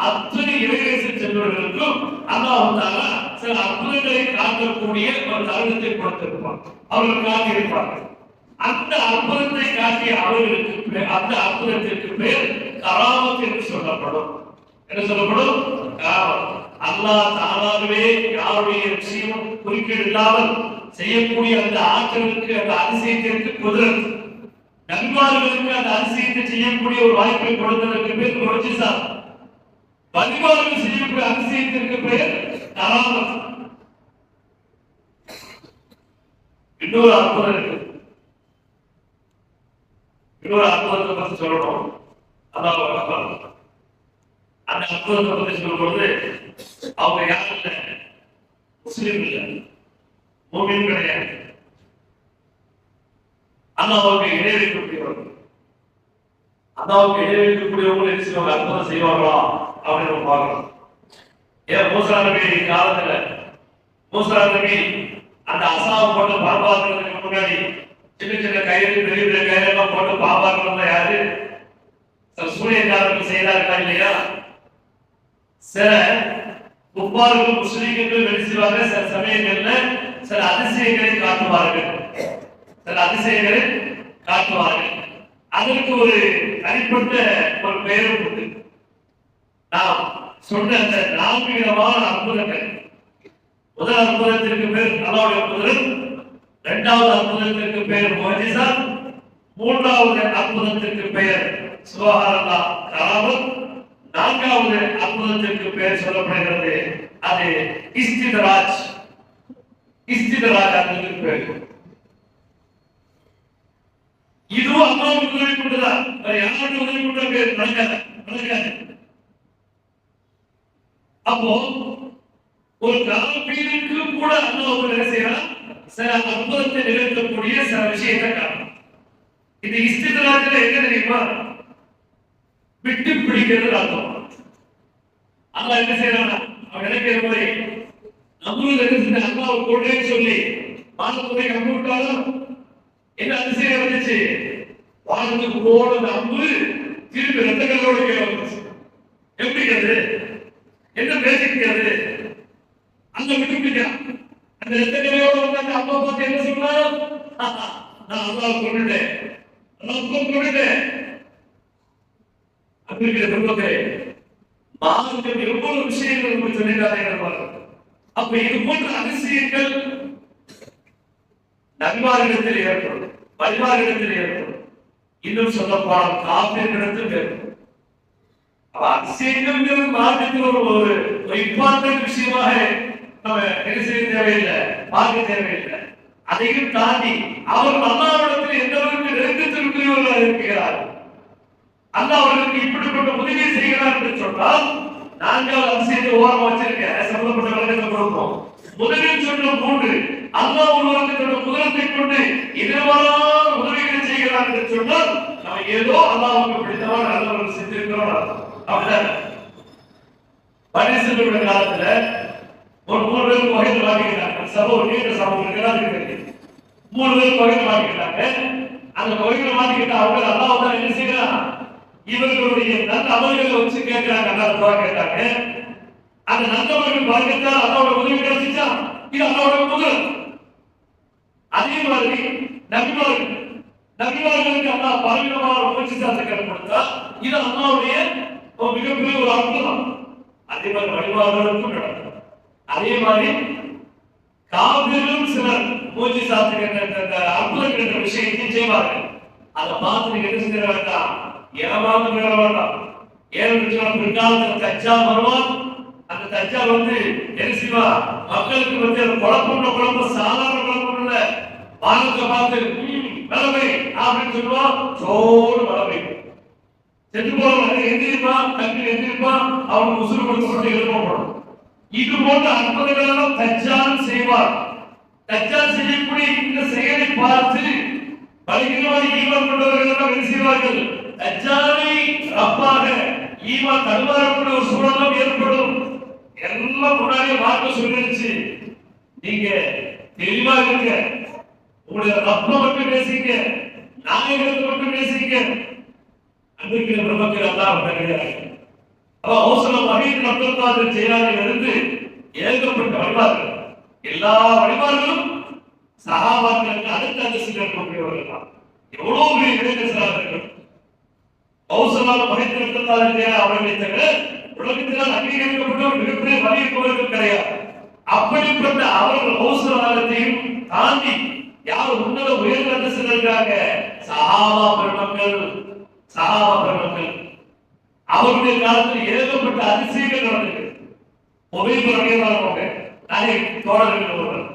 அத்தனை இறைநேச செல்வர்களுக்கும் அல்லாஹ் தஆலா சில அற்புதங்களை காட்டக்கூடிய ஒரு தருணத்தை கொடுத்திருப்பார். அவர்கள் காட்டியிருப்பார்கள். அந்த அற்புதத்தை காட்டிய அவர்களுக்கு அந்த அற்புதத்திற்கு பேர் கராமத் என்று சொல்லப்படும். என்ன சொல்லப்படும்? கராமத். அல்லாஹ் தானாகவே யாருடைய விஷயம் குறுக்கீடு இல்லாமல் செய்யக்கூடிய அந்த ஆற்றலுக்கு, அந்த அதிசயத்திற்கு குதிரத், நபிமார்களுக்கு அந்த அதிசயத்தை செய்யக்கூடிய ஒரு வாய்ப்பை கொடுத்ததற்கு பேர் முஅ்ஜிஸாத். நபிமார்கள் செய்யக்கூடிய அதிசயத்திற்கு பேர் கராமத். இன்னொரு அற்புதம் இருக்கு. இன்னொரு அற்புதத்தை பற்றி சொல்லணும். அல்லாஹ் அக்பர். அந்த அற்புதத்தை பற்றி சொல்லும்போது அவங்க யாரும் இல்லை, முஸ்லிம் இல்லை, மூமின் கிடையாது. அல்லாஹ்வுக்கு இணை வைக்கக்கூடியவர்கள். அல்லாஹ்வுக்கு இணை வைக்கக்கூடியவங்க என்ன செய்வாங்க? அற்புதம் செய்வாங்களா அப்படின்னு நம்ம பார்க்கணும். ஏன் மூசா நபி காலத்துல மூசா நபி அந்த அசாவை போட்டு பாப்பாக்குறதுக்கு முன்னாடி சின்ன சின்ன கயிறு, பெரிய பெரிய கயிறெல்லாம் போட்டு பாப்பாக்குறதா யாரு? சூரியக்காரர்கள் செய்தார்களா இல்லையா? சில குப்பார்கள் முஸ்லிம்கள் வெளிச்சுவாங்க. சில சமயங்கள்ல சில அதிசயங்களை காட்டுவார்கள். சில அதிசயங்களை காட்டுவார்கள். அதற்கு ஒரு தனிப்பட்ட ஒரு பெயரும் உண்டு. நாம் சொன்ன அந்த 4 விதமான அற்புதங்கள். முதல் அற்புதத்திற்கு பேர் அல்லாஹ்வுடைய குதிரத், இரண்டாவது அற்புதத்திற்கு பெயர் முஅ்ஜிஸாத், மூன்றாவது அற்புதத்திற்கு பெயர் சுப்ஹானல்லாஹ் கராமத், நான்காவது அற்புதத்திற்கு பெயர் சொல்லப்படுகிறது அது இஸ்தித்ராஜ். இஸ்தித்ராஜ் அற்புதத்திற்கு பெயர். இதுவும் அல்லாஹ்வுக்கு உதவி கொண்டுதான், யாருக்கு உதவி கொண்ட பேர் நடக்காது. அப்போ ஒரு காபீருக்கு கூட அல்லாஹ் என்ன செய்யறான்? சில அற்புதத்தை நிகழ்த்தக்கூடிய சில விஷயத்தை காணும். இந்த இஸ்தித்ராஜ்ல என்ன தெரியுமா? விட்டு பிடிக்கிறது அர்த்தம். அல்லாஹ் என்ன செய்யறானா? அவன் நினைக்கிற போது நம்மளும் என்ன அல்லாஹ் கொண்டே சொல்லி வானத்துறை அம்பு விட்டாலும் என்ன அதிசயம் வந்துச்சு? வானத்துக்கு ஓடுற அம்பு திருப்பி ரத்த கல்லோட கீழே வந்துச்சு. எப்படி அது? என்ன பேசிக்கிறது? அந்த விட்டு பிடிக்கிறான். அந்த ரத்த கல்லையோட வந்து அந்த அம்மா பார்த்து என்ன சொல்றான்? நான் அல்லாஹ் கொண்டுட்டேன், அல்லாஹ் கொண்டுட்டேன். மார்க்கம் எவ்வளவு விஷயங்கள் உங்களுக்கு சொல்லிட்டாங்க. அப்ப இது போன்ற அதிசயங்கள் நபிமார்களிடத்தில் ஏற்படும், வலிமார்களிடத்தில் ஏற்படும். இன்னும் சொல்ல போனால் காபிர்களிடத்தில் ஏற்படும். அப்ப அதிசயங்கள் மார்க்கத்தில் ஒரு இம்பார்ட்டன்ட் விஷயமாக நம்ம என்ன செய்ய தேவையில்லை, பார்க்க தேவையில்லை. அதையும் தாண்டி அவர் அல்லாஹ்விடத்தில் எந்த அளவுக்கு நெருக்கத்திற்குரியவர்களாக இருக்கிறார்கள், அல்லாஹ் அவர்களுக்கு இப்படிப்பட்ட உதவி செய்கிறார் என்று சொன்னால், நான்காவது அதிசயத்தை ஓரமா வச்சிருக்கேன், சம்பந்தப்பட்ட விளக்கத்தை கொடுப்போம். முதலில் சொன்ன 3 அல்லாஹ் ஒருவருக்கு தன்னுடைய குதிரத்தை கொண்டு இதமான உதவிகளை செய்கிறார் என்று சொன்னால், நம்ம ஏதோ அல்லாஹ்வுக்கு பிடித்தமான நல்லவர்கள் செஞ்சிருக்கிறோம். அப்படிதான் பரிசுகளுடைய காலத்துல ஒரு 3 பேர் வகையில் வாங்கிக்கிறாங்க. சபை நீண்ட சபைகளுக்கு தான் இருக்கு. 3 பேர் வகையில் வாங்கிக்கிறாங்க. அந்த வகையில் வாங்கிக்கிட்ட அவங்க அல்லாஹ் தான் என்ன செய்யறாங்க? இவர்களுடைய நல்ல அமல்களை வச்சு கேட்கிறாங்க. அல்லாஹ் கேட்டாங்க. அந்த நல்லவர்கள் பார்க்கத்தான் அல்லாஹ்வோட உதவி கிடைச்சிச்சா? இது அல்லாஹ்வோட குதிரத். அதே மாதிரி நபிமார்களுக்கு அல்லாஹ் பலவிதமான முயற்சிகளை கொடுத்தா இது அல்லாஹ்வுடைய ஒரு மிகப்பெரிய ஒரு அற்புதம். அதே மாதிரி வழிபாடுகளுக்கும் நடக்கும். அதே மாதிரி காபிர்களும் சிலர் முயற்சிகள் அற்புதங்கள் என்ற விஷயத்தை செய்வார்கள். அதை பார்த்து நீங்க என்ன செய்ய வேண்டாம், ஏமாந்து விட வேண்டாம். ஏன்னு பிற்காலத்தில் தஜ்ஜால் வருவான். அந்த தஜ்ஜால் வந்து என்ன செய்வா, மக்களுக்கு வந்து குழப்பம் சாதாரண குழப்பம் இல்ல, வானத்தை பார்த்து வளமை அப்படின்னு சொல்லுவா, சோறு வளமை செத்து போறவங்க எந்திரிப்பான், கண்ணில் எந்திரிப்பான், அவனுக்கு உசுறு கொடுத்து எழுப்பப்படும். இது போன்ற அற்புதங்கள் எல்லாம் தஜ்ஜால் செய்வார். தஜ்ஜால் செய்யக்கூடிய இந்த செயலை பார்த்து பலிக்கிறவாறு ஈமான் கொண்டவர்கள் எல்லாம் என்ன செய்வார்கள், தஜ்ஜாலை ரப்பாக ஈமான் தடுமாறக்கூடிய ஒரு சூழலும் ஏற்படும். எல்லாம் முன்னாடியே மார்க்க சொல்லிருச்சு, நீங்க தெளிவா இருங்க, உங்களுடைய ரப்ப மட்டும் பேசிங்க, நாயகத்தை மட்டும் பேசிங்க. அன்றைக்கு பிரபக்கள் எல்லாம் கிடையாது. அப்ப அவசரம் மகிழ்ச்சி நப்தல் ஜெயலாலில் இருந்து ஏகப்பட்ட வழிபாடுகள், எல்லா வழிபாடுகளும் சகாபாக்களுக்கு அடுத்த அந்தஸ்தில் இருக்கக்கூடியவர்கள் தான். எவ்வளவு பெரிய இளைஞர்கள் அவசரமாக மகிழ்ச்சி நப்தல் அவர்களை தவிர உலகத்தினால் அங்கீகரிக்கப்பட்ட ஒரு மிகப்பெரிய வலியுறுத்தவர்கள் கிடையாது. அப்படிப்பட்ட அவர்கள் அவசரத்தையும் தாண்டி யார் உன்னத உயர்ந்த அந்தஸ்தில் இருக்காங்க, சஹாபா பெருமக்கள். அவருடைய காலத்தில் ஏகப்பட்ட அதிசயங்கள் நடந்தது. தோழர்கள்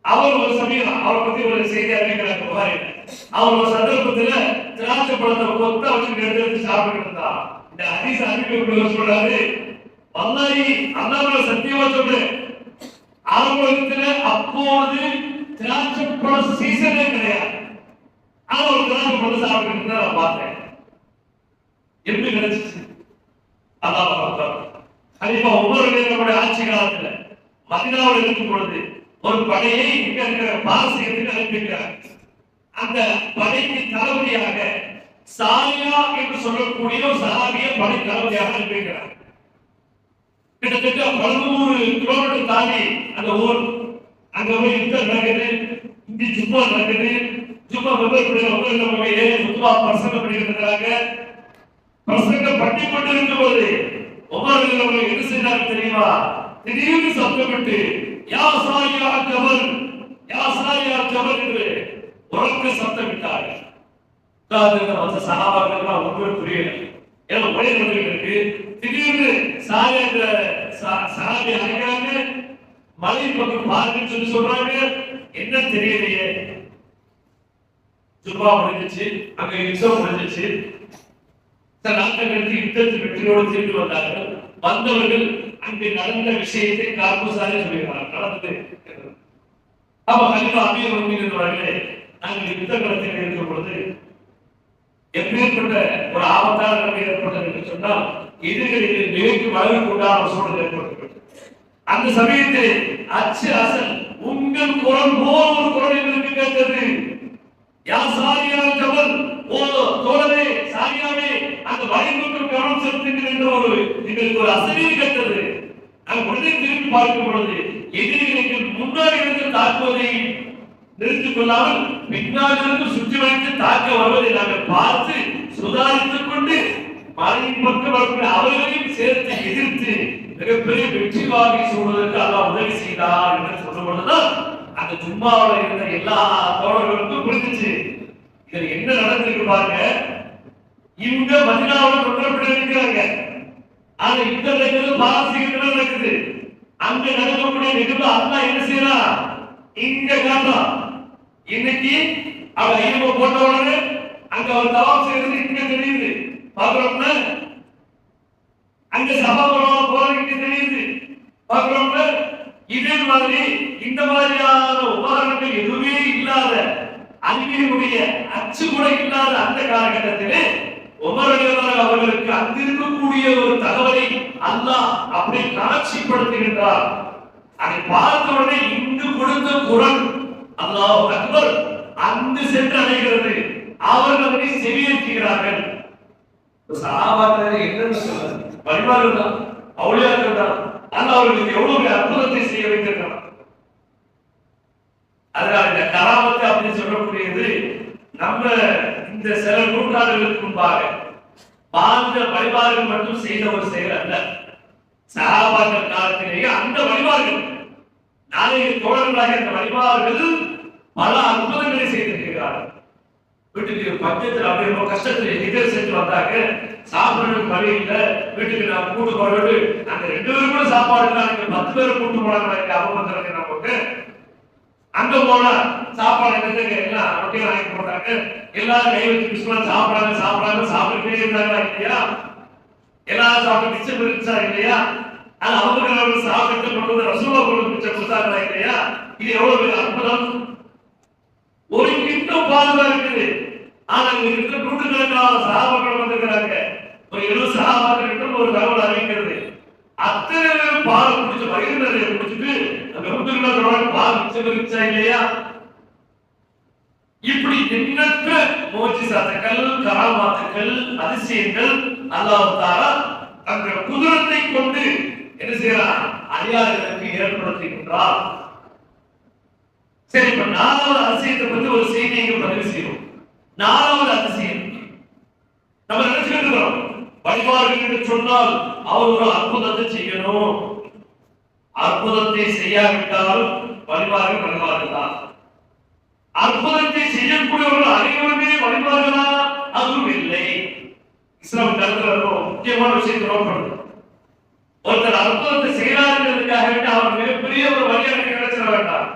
அவர் ஒரு சமயம் அவரை பத்தி ஒரு செய்தி அறிவிக்கிறார். அவர் ஒரு சந்தர்ப்பத்தில் திராட்சை பழத்தை கொத்த வச்சு எடுத்து சாப்பிட்டு இருந்தா, இந்த ஹதீஸ் அறிவிக்கப்படுவர் சொல்றாரு, வல்லாஹி அல்லாஹ்வுடைய சத்தியமா சொல்றேன், ஆரம்பத்துல அப்போது திராட்சை பழ சீசனே கிடையாது. ஆனா ஒரு திராட்சை பழத்தை சாப்பிட்டு இருந்தா நான் பார்த்தேன். எப்படி கிடைச்சிச்சு? அல்லாஹ் அக்பர். கலீஃபா உமர் ரலியல்லாஹு ஆட்சி காலத்துல மதீனாவில் இருக்கும் பொழுது ஒரு படையை இங்க இருக்கிற பாரசீகத்துக்கு அனுப்பிக்கிறார். அந்த படைக்கு தளபதியாக சாலியா என்று சொல்லக்கூடிய ஒரு சஹாபியை படை தளபதியாக அனுப்பிக்கிறார். கிட்டத்தட்ட 13 கிலோமீட்டர் தாண்டி அந்த ஊர், அங்க போய் யுத்தம் நடக்குது, இந்தி ஜும்மா நடக்குது. ஜும்மா வெவ்வேறு சுத்தமா பிரசங்கம் பண்ணிட்டு இருக்கிறாங்க. பிரசங்கம் பண்ணி கொண்டிருக்கும் போது உமர் அவர்கள் என்ன செய்தார் தெரியுமா? திடீர்னு சத்தமிட்டு யா சாலியா ஜபல், யா சாலியா ஜபல் என்று உரக்க சத்தமிட்டார்கள். அந்த சஹாபாக்கள் ஒன்றுமே புரியல, ஏன்னா ஒரே நடந்துட்டு இருக்கு. திடீர்னு சஹாபி அழைக்கிறாங்க, மலை பக்கம் பாருங்கன்னு சொல்லி சொல்றாங்க. என்ன தெரியலையே. ஜும்மா முடிஞ்சிச்சு, அங்க யுத்தம் முடிஞ்சிச்சு. சில நாட்கள் கழித்து யுத்தத்தில் வெற்றியோடு திரும்பி வந்தார்கள். வந்தவர்கள் அங்கு நடந்த விஷயத்தை கார்புசாரி சொல்லுகிறார், நடந்தது. அப்ப கலிஃபா அமீர் முஃமினீன்களே, நாங்கள் யுத்த களத்தில் இருக்கும் பொழுது எப்பேற்பட்ட ஒரு ஆபத்தான நிலைமை ஏற்பட்டது என்று சொன்னால், எதிரிகளுக்கு நிலைக்கு வளரக்கூடாத ஒரு சூழல் ஏற்பட்டது. அந்த சமயத்தில் அச்சு அசல் உங்கள் குரல் போல் ஒரு குரல் எங்களுக்கு கேட்டது. யா சாரியா ஜபல், ஓ தோழரே சாரியாவே, அந்த வழிமுறைக்கு கவனம் செலுத்துங்கள் என்ற எங்களுக்கு ஒரு அசரீரி கேட்டது. நாங்கள் உடனே திரும்பி பார்க்கும் பொழுது எதிரிகளுக்கு முன்னாடி இருந்து தாக்குவதை நிறுத்திக் கொள்ளாமல் பின்னால் இருந்து சுற்றி வைத்து தாக்க வருவதை நாங்கள் பார்த்து சுதாரித்துக் கொண்டு மலையின் பக்கம் வரக்கூடிய அவர்களையும் சேர்த்து எதிர்த்து மிகப்பெரிய வெற்றி வாகி சொல்வதற்கு அல்லாஹ் உதவி செய்தார் என்று சொல்லும் பொழுதுதான் அந்த ஜும்மாவில் இருந்த எல்லா தோழர்களுக்கும் புரிஞ்சிச்சு இதுல என்ன நடந்திருக்கு பாருங்க. இவங்க மதீனாவில் ஒன்றப்பட்டு இருக்கிறாங்க, ஆனா இந்த நடக்குது பாரசீகத்துல நடக்குது. அங்க நடக்கக்கூடிய நிகழ்வு அல்லாஹ் என்ன செய்யறான், இங்க காட்டுறான். இன்னைக்கு அவ ஐயப்ப போட்ட உடனே அங்க அவர் தவாப் செய்யறது இங்க தெரியுது, பாக்குறோம்னா அங்க சபாபுரம் போறது இங்க தெரியுது, பாக்குறோம்னா. இதே மாதிரி இந்த மாதிரியான உபகரணங்கள் எதுவுமே இல்லாத, அறிவியலுடைய அச்சு கூட இல்லாத அந்த காலகட்டத்திலே உமர் ரலியல்லாஹு அவர்களுக்கு அங்கு இருக்கக்கூடிய ஒரு தகவலை அல்லாஹ் அப்படி காட்சிப்படுத்துகின்றார். அதை பார்த்த உடனே இங்கு கொடுத்த குரல் அல்லாஹ் அக்பர் அங்கு சென்று அடைகிறது. அவர்கள் அதை செவியேற்றுகிறார்கள். சஹாபாக்கள் என்னன்னு சொல்றது, வழிபாடுகள் தான், அவுலியாக்கள் தான். அல்லாஹ் அவர்களுக்கு எவ்வளவு அற்புதத்தை செய்ய வைத்திருக்கிறார். அதனால இந்த கராமத்து அப்படின்னு சொல்லக்கூடியது நம்ம இந்த சில நூற்றாண்டுகளுக்கு முன்பாக வாழ்ந்த வழிபாடுகள் மட்டும் செய்த ஒரு செயல் அல்ல. சஹாபாக்கள் காலத்திலேயே அந்த வழிபாடுகள், நாளைய தோழர்களாக இந்த வழிபாடுகள் பல அற்புதங்களை செய்திருக்கிறார்கள். வீட்டுக்கு பஞ்சத்தில் அப்படியே கஷ்டத்தில் எதிர் சென்று வந்தாங்க, சாப்பிடுறதுக்கு வழி இல்லை, வீட்டுக்கு நான் கூட்டு போறது அந்த 2 பேரும் கூட சாப்பாடு 10 பேரை கூட்டு போனாங்க அவங்க நமக்கு அங்க போனா சாப்பாடு என்னதுக்கு எல்லாம் ரொட்டியை வாங்கி போட்டாங்க எல்லாரும் கை வச்சு பிஸ்கட் சாப்பிடாங்க சாப்பிட்டுட்டே இருந்தாங்களா இல்லையா எல்லாரும் சாப்பிட்டு மிச்சம் இருந்துச்சா இல்லையா அது அவங்க சாப்பிட்டு கொண்டு வந்து ரசூலா கொண்டு மிச்சம் கொடுத்தாங்களா இல்லையா இது எவ்வளவு பெரிய அற்புதம் ஒரு கிட்டம் பாதுகா இருக்குது ஆனா இங்க இருக்கிற நூற்றுக்கணக்கான சஹாபாக்கள் வந்திருக்கிறாங்க ஒரு 70 சஹாபாக்கள் ஒரு தகவல் அறிவிக்கிறது அத்தனை பேரும் பால் குடிச்சு வயிறு நிறைய குடிச்சிட்டு அந்த நூற்றுக்கணக்கான பால் மிச்சம் இருந்துச்சா இல்லையா இப்படி எண்ணற்ற மோஜிசாத்துக்கள் கராமாத்துக்கள் அதிசயங்கள் அல்லாஹ் தஆலா அந்த குதிரத்தை கொண்டு என்ன செய்யறான் அடியார்களுக்கு ஏற்படுத்துகின்றார். சரி, இப்ப 4வது அதிசயத்தை பத்தி ஒரு செய்தி இங்க பதிவு செய்வோம். 4வது அதிசயம் நம்ம நினைச்சுக்கிட்டு இருக்கிறோம் வழிபாடுகள் என்று சொன்னால் அவர் ஒரு அற்புதத்தை செய்யணும், அற்புதத்தை செய்யாவிட்டால் வழிபாடுகள் தான். அற்புதத்தை செய்யக்கூடியவர்கள் அனைவருமே வழிபாடுகளா? அதுவும் இல்லை. இஸ்லாம் கருத்துல முக்கியமான விஷயத்தை நோக்கப்படுது. ஒருத்தர் அற்புதத்தை செய்யறாருங்கிறதுக்காக வேண்டி அவர் மிகப்பெரிய ஒரு வழியாக கிடைச்சிட வேண்டாம்.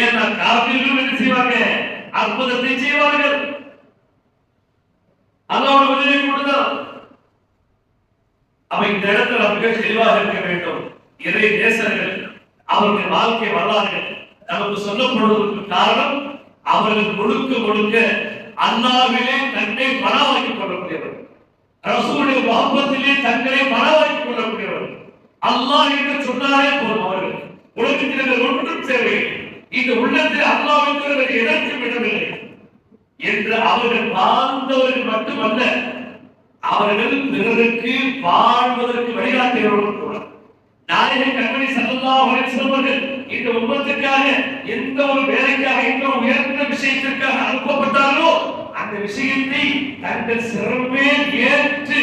ஏன்னா காபிர்களும் என்ன செய்வாங்க? அற்புதத்தை செய்வார்கள். அல்லாஹ்வுடைய உதவி கொண்டுதான். அப்ப இந்த இடத்துல மிக தெளிவாக இருக்க வேண்டும். இறை நேசர்கள் அவருடைய வாழ்க்கை வரலாறு நமக்கு சொல்லப்படுவதற்கு காரணம் அவர்கள் முழுக்க அல்லாஹ்விலே தன்னை பணவாக்கிக் கொள்ளக்கூடியவர், ரசூலுடைய முஹப்பத்திலே தங்களை பணவாக்கிக் கொள்ளக்கூடியவர். அல்லாஹ் என்று சொன்னாலே போதும், அவர்கள் உலகத்தில் ஒன்றும் தேவையில்லை, இந்த உள்ளத்தில் அல்லாஹ்விற்கு எதற்கும் இடமில்லை என்று அவர்கள் வாழ்ந்தவர்கள் மட்டுமல்ல, அவர்கள் பிறருக்கு வாழ்வதற்கு வழிகாட்டியவர்கள் கூட. நாயகன் கண்மணி ஸல்லல்லாஹு அலைஹி வஸல்லம் அவர்கள் இந்த உம்மத்துக்காக எந்த ஒரு வேலைக்காக எந்த உயர்ந்த விஷயத்திற்காக அனுப்பப்பட்டார்களோ அந்த விஷயத்தை தங்கள் சிறமேல் ஏற்று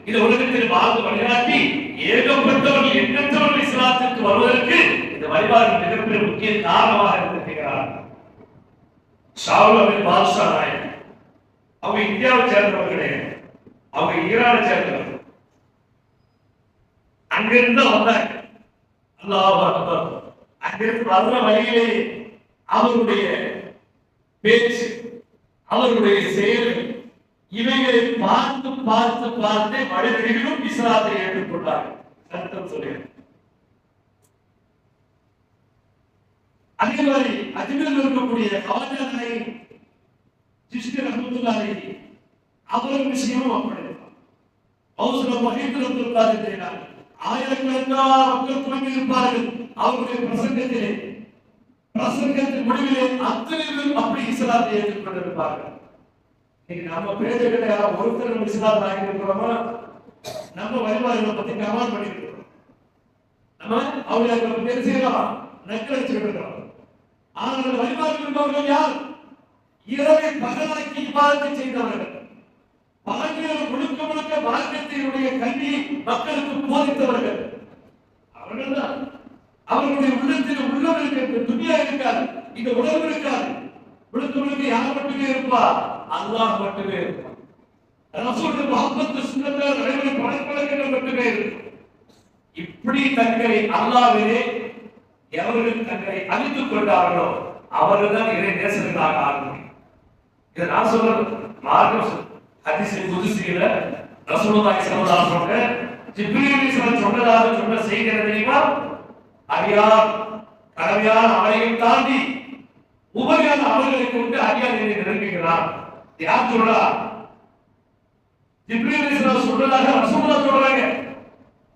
இந்த உலகத்தில் வாழ்ந்து வழிகாட்டி ஏகப்பட்டவர்கள் எண்ணற்றவர்கள் இஸ்லாத்திற்கு வருவதற்கு இந்த வழிபாடு மிகப்பெரிய முக்கிய காரணமாக இருந்திருக்கிறார். ஷாவுல் அபின் பாதுஷா நாயக் அவங்க இந்தியாவை சேர்ந்தவர்களே, அவங்க ஈரானை சேர்ந்தவர்கள். அங்கிருந்து வந்தாங்க. அல்லாஹ் அக்பர். அங்கிருந்து வர்ற வழியிலே அவருடைய பேச்சு, அவருடைய செயல்கள் இவைகளை பார்த்து மனிதர்களும் இஸ்லாத்தை ஏற்றுக்கொண்டார்கள். சட்டம் சொல்லுங்கள். அதே மாதிரி அஜ்மீரில் இருக்கக்கூடிய கவாஜா நாயக் சிஷ்டி ரஹ்மத்துல்லாஹி அலைஹி அவர் விஷயமும் அப்படிதான். அவசர மஹீதுல்லாஹி தேனா ஆயிரக்கணக்கான மக்கள் குழுமி இருப்பார்கள். அவருடைய பிரசங்கத்தின் முடிவிலே அத்தனை பேரும் அப்படி இஸ்லாத்தை ஏற்றுக்கொண்டிருப்பார்கள். நம்ம பேருக்கிட்ட ஒருத்தர் நம்ம இஸ்லாம் ஆகியிருக்கிறோமா? நம்ம வழிபாடுகளை பத்தி கமான் பண்ணிட்டு இருக்கோம். நம்ம அவர்களை பத்தி செய்யலாம், நக்கடிச்சுட்டு இருக்கிறோம். ஆனால் வழிபாடு இருப்பவர்கள் யார்? இரவை பகலாக்கி இபாதத்தை செய்தவர்கள், பகலில் முழுக்க வாழ்க்கையினுடைய கல்வியை மக்களுக்கு போதித்தவர்கள் அவர்கள்தான். அவர்களுடைய உள்ளத்தில் உள்ளம் இருக்கிறது, துனியா இருக்காது, இந்த உலகம் இருக்காது. முழுக்க யார் மட்டுமே இருப்பா? அல்லாஹ் மட்டுமே இருப்பார். ரசூலுடைய முஹப்பத் சுன்னத்தால் நடைமுறை பழக்கவழக்கங்கள் மட்டுமே இருக்கும். இப்படி தங்களை அல்லாஹ்விலே எவர்கள் தங்களை அழித்துக் கொண்டார்களோ அவர்கள் தான் இறை நேசர்களாக ஆக முடியும். இதை நான் சொல்றது மார்க்கம் ஹதீஸில் குதுசியில ரசூலுல்லாஹி ஸல்லல்லாஹு அலைஹி வஸல்லம் ஜிப்ரீல் அலைஹிஸ்ஸலாம் சொன்ன செய்தி தெரியுமா? அடியார் கடமையான அவரையும் தாண்டி உபரியான அவர்களை கொண்டு அடியார் என்னை நெருங்குகிறார். யார் சொல்றா? ஜிப்ரீல் அலைஹிஸ்ஸலாம் சொல்றதாக ரசூலுல்லாஹ் சொல்றாங்க.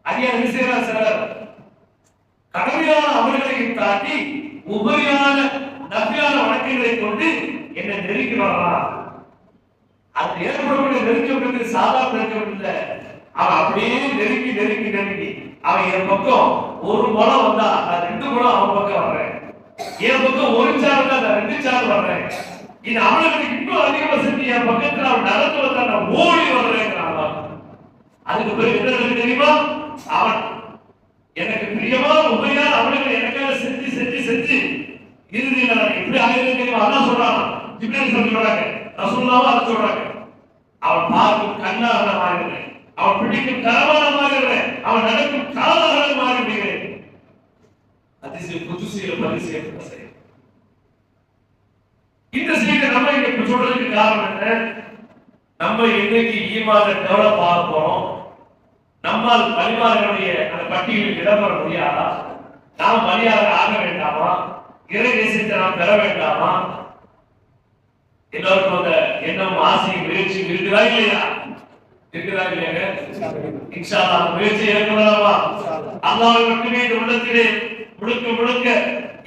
அடியார் என்ன செய்யறார்? சார், கடமையான அவர்களையும் தாண்டி உபரியான நபியான வணக்கங்களை கொண்டு என்னை நெருங்குகிறாரா? அது ஏற்படக்கூடிய நெருக்கப்படுறது சாதாரண நெருக்கம் இல்லை. அவன் அப்படியே நெருங்கி அவன் என் பக்கம் ஒரு முளம் வந்தா நான் 2 முளம் அவன் பக்கம் வர்றேன், என் பக்கம் ஒரு சார் வந்தா நான் 2 சார் வர்றேன். இது அவனுக்கு இன்னும் அதிகமா செஞ்சு என் பக்கத்துல அவன் நடந்து வந்தா நான் ஓடி வர்றேங்கிறான். அதுக்கு பிறகு என்ன நடக்குது தெரியுமா? அவன் எனக்கு பிரியமா உண்மையா அவனுக்கு எனக்காக செஞ்சு இறுதியில் நான் எப்படி ஆயிரம் தெரியுமா? அதான் சொல்றான். ஜிப்ரீல் சொல்றாங்க, ரசூலுல்லாஹ் அதை சொல்றாங்க. அவன் பார்க்கும் கண்ணாக மாறினேன், அவன் பிடிக்கும் கரமான மாறினேன். அவன் நடக்கும் காலங்கள் மாறிவிடுகிறேன். அதிசய புதுசியில பரிசீலனை செய்ய இந்த செய்தி நம்ம இங்க சொல்றதுக்கு காரணம் என்ன? நம்ம இன்னைக்கு ஈமான டெவலப் ஆக போறோம். நம்மால் பரிமாறக்கூடிய அந்த பட்டியலில் இடம்பெற முடியாதா? நாம் மரியாதை ஆக வேண்டாமா? இறை நேசத்தை நாம் பெற வேண்டாமா? எல்லாருக்கும் அந்த எண்ணம் ஆசை முயற்சி இருக்குதா இல்லையா? இருக்குதா இல்லையாங்க? இன்ஷா அல்லாஹ் முயற்சி ஏற்படலாமா? அல்லாஹ்வை மட்டுமே இந்த உள்ளத்திலே முழுக்க முழுக்க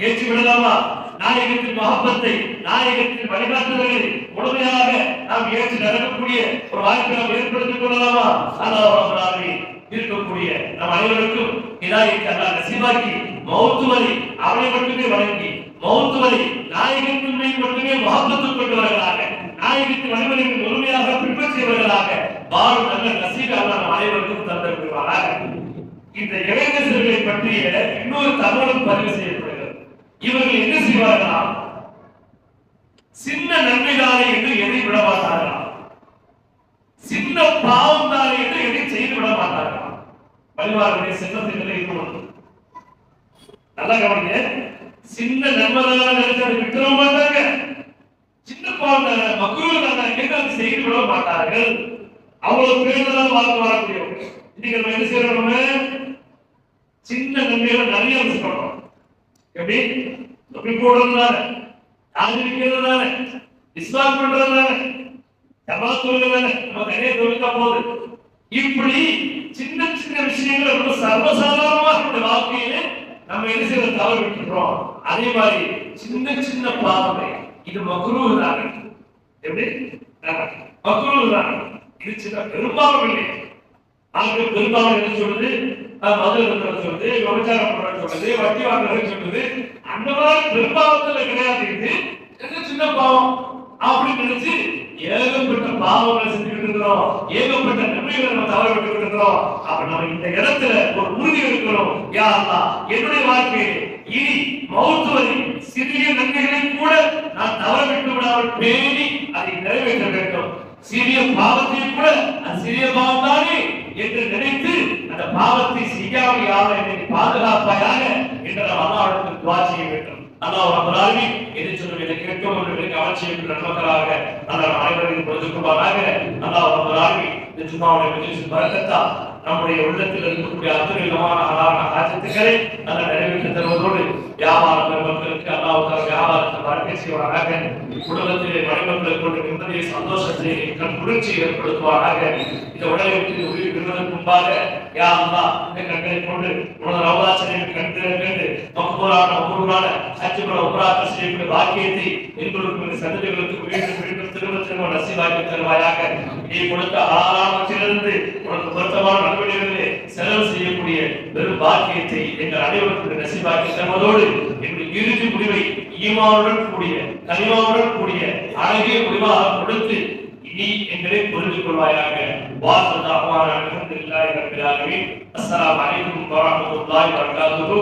ஏற்றி விடலாமா? நாயகத்தின் மஹப்பத்தை, நாயகத்தின் வழிகாட்டுதலை முழுமையாக நாம் ஏற்று நடக்கக்கூடிய ஒரு வாய்ப்பை நாம் ஏற்படுத்திக் கொள்ளலாமா? அல்லாஹ் ரப்பல் ஆலமீன் இருக்கக்கூடிய நம் அனைவருக்கும் ஹிதாயத்தை அல்லாஹ் நசீபாக்கி மௌத் வரை அவனை மட்டுமே வணங்கி, மௌத் வரை நாயகத்தின் மீது மட்டுமே மஹப்பத்து கொண்டவர்களாக, நாயகத்தின் வழிமுறையை முழுமையாக பின்பற்றியவர்களாக வாழும் நல்ல நசீபை அல்லாஹ் நம் அனைவருக்கும் தந்திருக்கிறார். இந்த இளைஞர்களை பற்றிய இன்னொரு தகவலும் பதிவு செய்யப்படுகிறது. இவர்கள் என்ன செய்வார்களாம்? சின்ன நன்மைதானே என்று எதை விட மாட்டார்களாம், சின்ன பாவம் தானே என்று எதை செய்து விட மாட்டார்களாம். பரிவாரனுடைய செல்வத்திலே இருக்கணும். நல்லா கவனிங்க. சின்ன நன்மைதான நினைச்சு அதை விட்டுற மாட்டாங்க. சின்ன பாவம் தானே, மக்ரூஹ் தானே என்று அதை செய்து விட மாட்டார்கள். அவ்வளவு பேருதான் வாழ்க்கை வாழக்கூடியவங்க. இன்னைக்கு நம்ம என்ன செய்யறோம்? சின்ன நன்மைகளை நிறைய மிஸ் பண்றோம். எப்படி தொப்பி போடுறதுனால, ஆதரிக்கிறதுனால, விஸ்வாஸ் பண்றதுனால, ஜமாத் தொழுகிறதுனால நம்ம நிறைய தொழுகா போகுது. இப்படி சின்ன சின்ன விஷயங்களை ரொம்ப சர்வசாதாரணமாக இந்த வாழ்க்கையில நம்ம என்ன செய்ய தவறு விட்டுறோம். அதே மாதிரி சின்ன சின்ன பாவனை இது மக்ரூஹ் தான். எப்படி மக்ரூஹ் தான். இது சின்ன பெரும்பாலும் இல்லை. ஆக பெரும்பாலும் என்ன சொல்றது? மதுரை சொல்றது, விபச்சாரம் பண்றது சொல்றது, வட்டி வாங்குறது சொல்றது, அந்த மாதிரி பெரும்பாவத்துல கிடையாது. இது சின்ன பாவம் அப்படின்னு நினைச்சு ஏகப்பட்ட பாவங்களை செஞ்சுக்கிட்டு இருக்கிறோம், ஏகப்பட்ட நன்மைகளை நம்ம தவற விட்டு இருக்கிறோம். அப்ப நம்ம இந்த இடத்துல ஒரு உறுதி இருக்கிறோம். யா அல்லாஹ், என்னுடைய வாழ்க்கையை இனி மௌத் வரை சிறிய நன்மைகளை கூட நான் தவற விட்டு விடாமல் பேணி அதை நிறைவேற்ற வேண்டும். சிறிய பாவத்தை கூட அது சிறிய பாவம் தானே என்று நினைத்து அந்த பாவத்தை செய்யாமல் யாரும் என்னை பாதுகாப்பாயாக என்று நாம் அல்லாஹ்விடத்தில் துஆ செய்ய வேண்டும். அல்லாஹ் ரப்பல் ஆலமீன் எதை சொல்லும் இதை கேட்கும் என்று அவசியம் நன்மக்களாக அல்லாஹ் அனைவரையும் பொறுத்துக்குமாறாக. அல்லாஹ் ரப்பல் ஆலமீன் இந்த ஜும்மாவுடைய மஜ்லிஸின் பரக்கத்தா நம்முடைய உள்ளத்தில் இருக்கக்கூடிய அத்தனை விதமான ஹலாலான ஹாஜத்துக்களை அல்லாஹ் நிறைவேற்றி தருவதோடு வியாபார மக்களுக்கு அல்லாஹ் தஆலா வியாபாரத்தை பரக்கை செய்வாராக. குடும்பத்திலே மனைமக்களை கொண்டு நிம்மதியை, சந்தோஷத்தை, கண் குளிர்ச்சியை ஏற்படுத்துவாராக. இந்த உடலை விட்டு உயிர் விடுவதற்கு முன்பாக யா அல்லாஹ் இந்த கண்களை கொண்டு உனது ரவுதாச்சனையை கண்டு மக்பூலான மக்பூலான ஹஜ்ஜுல உம்ராக்கள் செய்யக்கூடிய பாக்கியத்தை எங்களுக்கு சந்ததிகளுக்கு மீண்டும் மீண்டும் திரும்ப திரும்ப நசீபாக்கி தருவாயாக. நீ கொடுத்த ஆறாமத்திலிருந்து உனக்கு பொருத்தமான நடவடிக்கைகளிலே செலவு செய்யக்கூடிய பெரும் பாக்கியத்தை எங்கள் அனைவருக்கும் நசீபாக்கி தருவதோடு எங்கள் இறுதி முடிவை ஈமானுடன் கூடிய, கனிமாவுடன் கூடிய அழகிய முடிவாக கொடுத்து நீ எங்களை புரிந்து கொள்வாயாக. வாசல் தாழ்வான அல்ஹம்துலில்லாஹி ரப்பில் ஆலமீன். அஸ்ஸலாமு அலைக்கும் வரஹ்மத்துல்லாஹி வபரகாத்துஹு.